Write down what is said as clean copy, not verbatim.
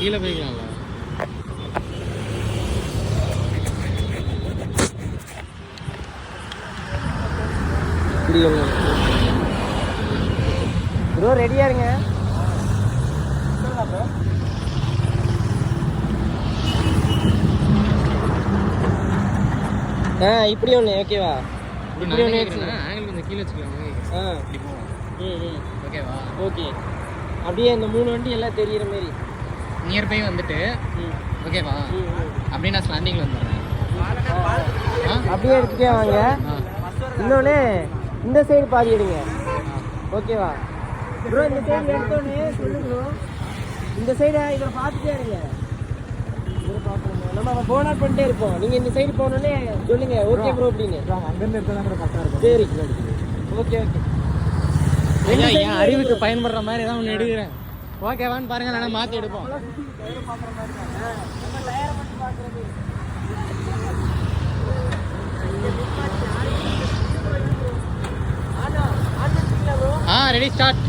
கீழே போய்க்கலாம்ல. ப்ரோ ரெடியா இருங்க. இப்படி ஒன்று ஓகேவா? இப்படி ஒன்று ஆங்கிள் கொஞ்சம் கீழே வச்சுக்கலாம். ஓகேவா? ஓகே. அப்படியே இந்த 3 வண்டி எல்லாம் தெரியுற மாதிரி நியர்பை வந்துட்டு ஓகேவா? அப்படியே நான் ஸ்டாண்டிங்கில் வந்துடுறேன். அப்படியே எடுத்துகிட்டே வாங்க. இன்னொன்று இந்த சைடு பாதி எடுங்க. ஓகேவா ப்ரோ? இந்த சைடு எடுத்தோன்னே சொல்லுங்க. இந்த சைடு இதில் பார்த்துட்டே இருங்க. நம்ம போன் அவுட் பண்ணிட்டே இருப்போம். நீங்கள் இந்த சைடு போனோடனே சொல்லுங்க ஓகே ப்ரோ அப்படின்னு. அங்கேருந்து எடுத்தா கரெக்டாக இருக்கும். சரி ஓகே ஓகே. என் அறிவுக்கு பயன்படுற மாதிரி ஏதாவது ஒன்று எடுக்கிறேன். ஓகேவான்னு பாருங்க, இல்லைனா மாற்றி எடுப்போம். Ready start.